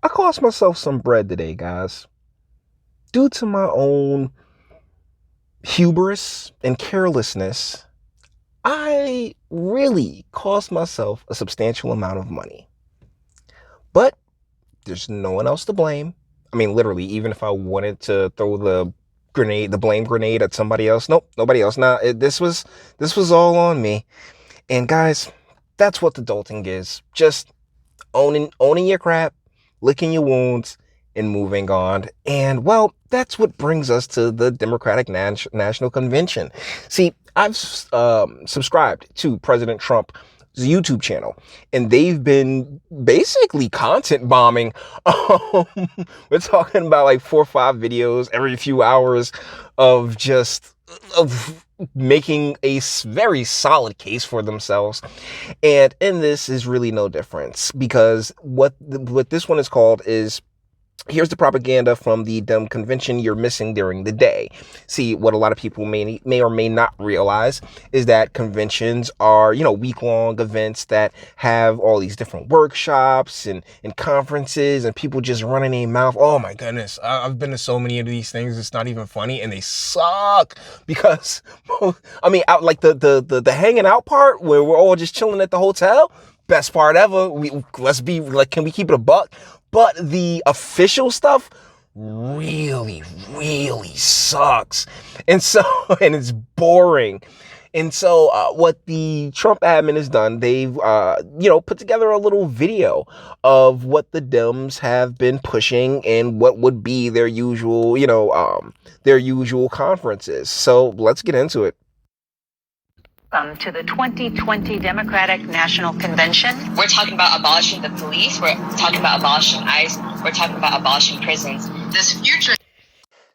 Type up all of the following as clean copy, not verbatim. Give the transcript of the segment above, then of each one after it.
I cost myself some bread today, guys. Due to my own hubris and carelessness, I really cost myself a substantial amount of money. But there's no one else to blame. I mean, literally, even if I wanted to throw the blame grenade at somebody else, nope, nobody else. Nah, this was all on me. And guys, that's what adulting is. Just owning your crap, licking your wounds, and moving on. And well, that's what brings us to the Democratic National Convention. See, I've subscribed to President Trump's YouTube channel, and they've been basically content bombing. Um, we're talking about like 4 or 5 videos every few hours of just of making a very solid case for themselves. And in this is really no difference, because what this one is called is, here's the propaganda from the Dem convention you're missing during the day. See, what a lot of people may or may not realize is that conventions are, week-long events that have all these different workshops and conferences, and people just running their mouth. Oh my goodness, I've been to so many of these things, it's not even funny, and they suck. Because I mean, out like the hanging out part where we're all just chilling at the hotel, best part ever. Let's be like, can we keep it a buck? But the official stuff really, really sucks. And so, and it's boring. And so what the Trump admin has done, they've, put together a little video of what the Dems have been pushing and what would be their usual, their usual conferences. So let's get into it. To the 2020 Democratic National Convention. We're talking about abolishing the police. We're talking about abolishing ICE. We're talking about abolishing prisons. This future.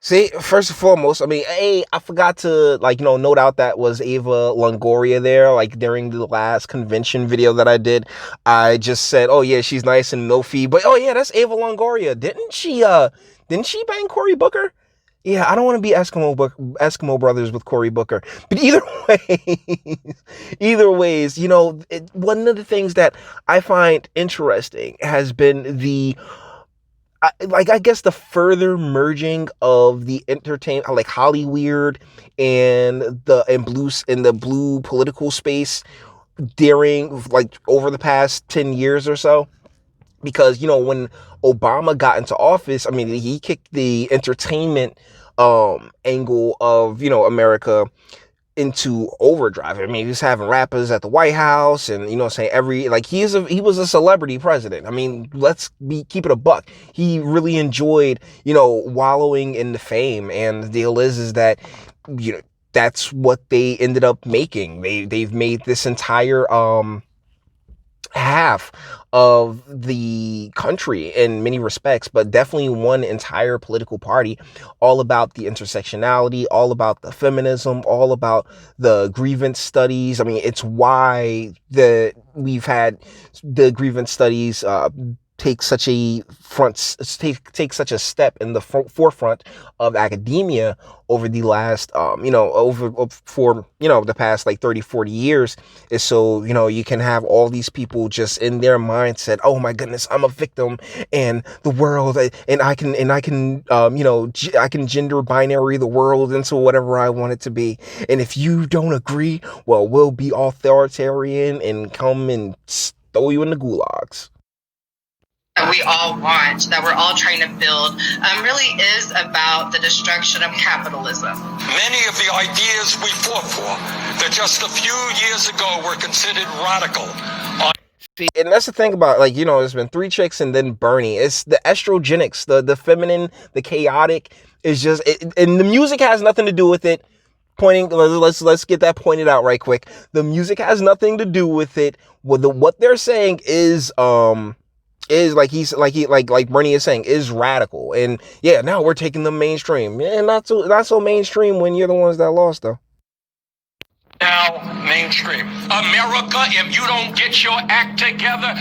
See, first and foremost, I mean, I forgot to, note out that was Ava Longoria there. Like, during the last convention video that I did, I just said, oh yeah, she's nice and no fee. But oh yeah, that's Ava Longoria. Didn't she bang Cory Booker? Yeah, I don't want to be Eskimo brothers with Cory Booker. But either ways, one of the things that I find interesting has been I guess the further merging of the entertainment, like Hollyweird and the blue political space during, like, over the past 10 years or so. Because, when Obama got into office, I mean, he kicked the entertainment angle of, America into overdrive. I mean, he was having rappers at the White House, and, saying he was a celebrity president. I mean, keep it a buck. He really enjoyed, wallowing in the fame. And the deal is that, that's what they ended up making. They've made this entire, half of the country in many respects, but definitely one entire political party, all about the intersectionality, all about the feminism, all about the grievance studies. I mean, it's why we've had the grievance studies take such a step in the forefront of academia over the last the past like 30-40 years, is so you can have all these people just in their mindset, oh my goodness, I'm a victim, and the world, and I can I can gender binary the world into whatever I want it to be, and if you don't agree, well, we'll be authoritarian and come and throw you in the gulags. That we all want, that we're all trying to build, really is about the destruction of capitalism. Many of the ideas we fought for that just a few years ago were considered radical. See, and that's the thing about, there's been 3 chicks and then Bernie. It's the estrogenics, the feminine, the chaotic is just, and the music has nothing to do with it. Let's get that pointed out right quick. The music has nothing to do with it. What they're saying is like Bernie is saying, is radical. And yeah, now we're taking the mainstream. Yeah, not so mainstream when you're the ones that lost, though. Now mainstream America, if you don't get your act together,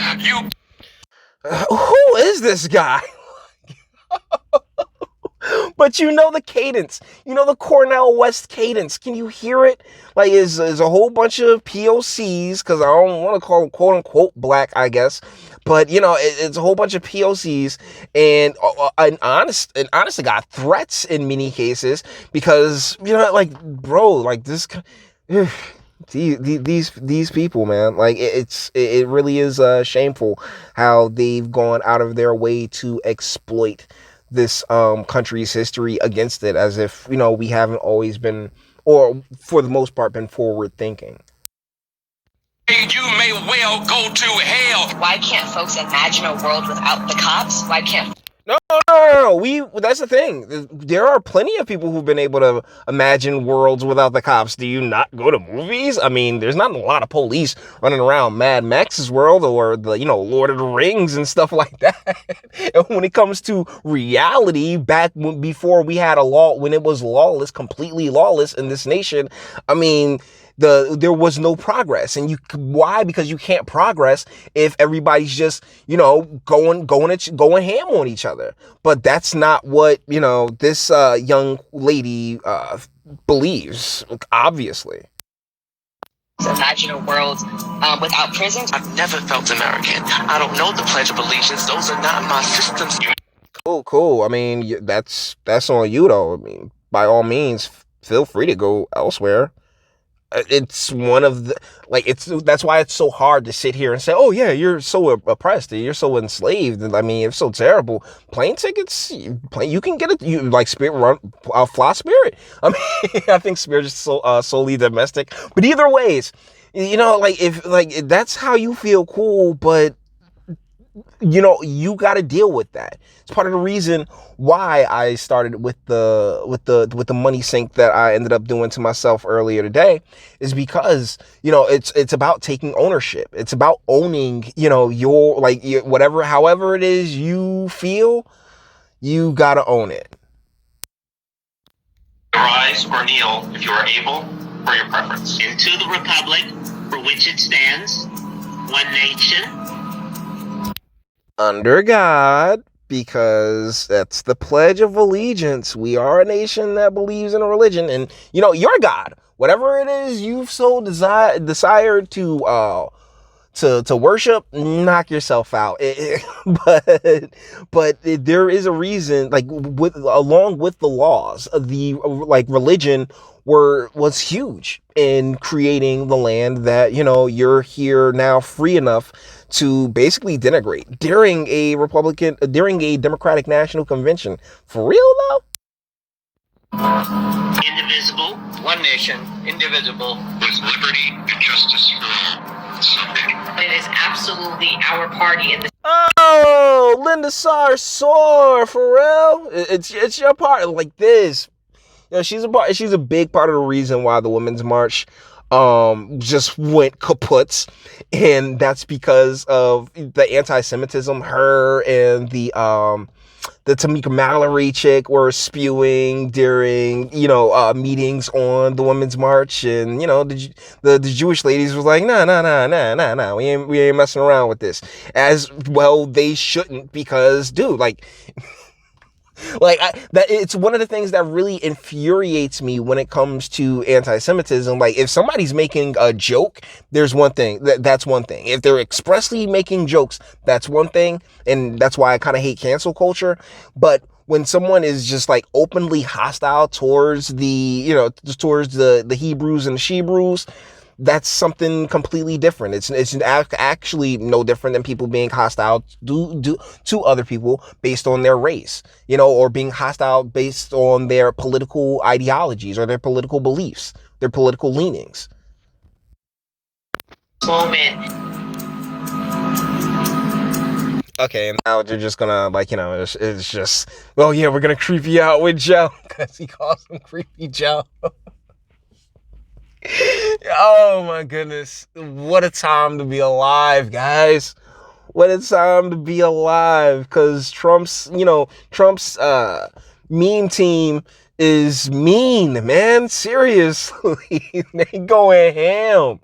who is this guy? But you know the cadence. You know the Cornell West cadence. Can you hear it? Like, is a whole bunch of POCs, because I don't want to call them quote unquote black, I guess. But you know, it's a whole bunch of POCs and honest to God, threats in many cases, because you know, like, bro, like this. These people, man, like it really is shameful how they've gone out of their way to exploit this country's history against it, as if, you know, we haven't always been, or for the most part, been forward thinking. You may well go to hell. Why can't folks imagine a world without the cops? Why can't No. That's the thing. There are plenty of people who've been able to imagine worlds without the cops. Do you not go to movies? I mean, there's not a lot of police running around Mad Max's world, or the, you know, Lord of the Rings and stuff like that. And when it comes to reality, before we had a law, when it was lawless, completely lawless in this nation, I mean, there was no progress. And why? Because you can't progress if everybody's just, you know, going ham on each other. But that's not what, you know, this young lady believes, obviously. imagine a world without prisons? I've never felt American. I don't know the Pledge of Allegiance. Those are not my systems. Cool. I mean, that's on you, though. I mean, by all means, feel free to go elsewhere. It's one of the, like, that's why it's so hard to sit here and say, oh yeah, you're so oppressed, you're so enslaved. I mean, it's so terrible. Plane tickets, you can get it. You like Spirit fly Spirit. I mean, I think Spirit is solely domestic. But either ways, you know, like, if like that's how you feel, cool. But you know, you got to deal with that. It's part of the reason why I started with the money sink that I ended up doing to myself earlier today, is because, you know, it's about taking ownership. It's about owning, you know, your, like, whatever, however it is you feel, you got to own it. Rise or kneel if you are able, for your preference. Into the republic for which it stands, one nation, under God, because that's the Pledge of Allegiance. We are a nation that believes in a religion, and, you know, your God, whatever it is you've so desired to worship, knock yourself out. But there is a reason, like, along with the laws, the, like, religion was huge in creating the land that, you know, you're here now free enough to basically denigrate during a Democratic National Convention. For real though? indivisible, One nation, indivisible, with liberty and justice for all. Someday. It is absolutely our party in the Oh, Linda Sarsour, for real? It's your part, like this. You know, she's a big part of the reason why the Women's March just went kaput, and that's because of the anti-Semitism her and the Tamika Mallory chick were spewing during, you know, meetings on the Women's March. And, you know, the Jewish ladies was like, nah, we ain't messing around with this. As well they shouldn't, because, dude, like, that it's one of the things that really infuriates me when it comes to anti-Semitism. Like, if somebody's making a joke, there's one thing. That's one thing. If they're expressly making jokes, that's one thing. And that's why I kind of hate cancel culture. But when someone is just, like, openly hostile towards towards the Hebrews and the Shebrews, that's something completely different. It's actually no different than people being hostile to other people based on their race, you know, or being hostile based on their political ideologies or their political beliefs, their political leanings. moment. Okay, and now they're just gonna, like, you know, it's just, well, yeah, we're gonna creep you out with Joe, because he calls him Creepy Joe. Oh my goodness. What a time to be alive, guys. What a time to be alive, because Trump's meme team is mean, man. Seriously. They going ham.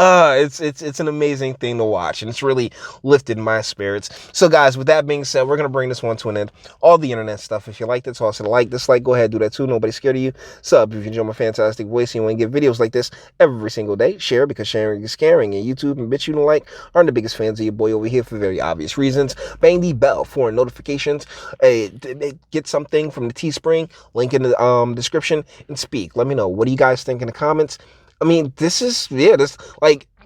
It's an amazing thing to watch, and it's really lifted my spirits. So guys, with that being said, we're gonna bring this one to an end. All the internet stuff, if you liked it, toss it a like, dislike, go ahead, do that too. Nobody's scared of you. Sub if you enjoy my fantastic voice and you want to get videos like this every single day. Share, because sharing is caring, and YouTube and Bitchute and like aren't the biggest fans of your boy over here for very obvious reasons. Bang the bell for notifications. Get something from the Teespring, link in the description, and speak. Let me know, what do you guys think in the comments? I mean,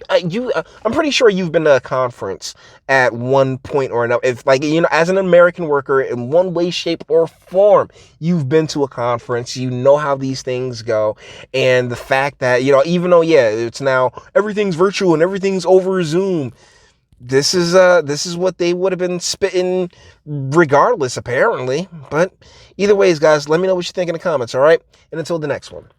I'm pretty sure you've been to a conference at one point or another. If, like, as an American worker, in one way, shape, or form, you've been to a conference, you know how these things go. And the fact that, even though, it's now, everything's virtual and everything's over Zoom, this is what they would have been spitting regardless, apparently. But either ways, guys, let me know what you think in the comments, all right? And until the next one.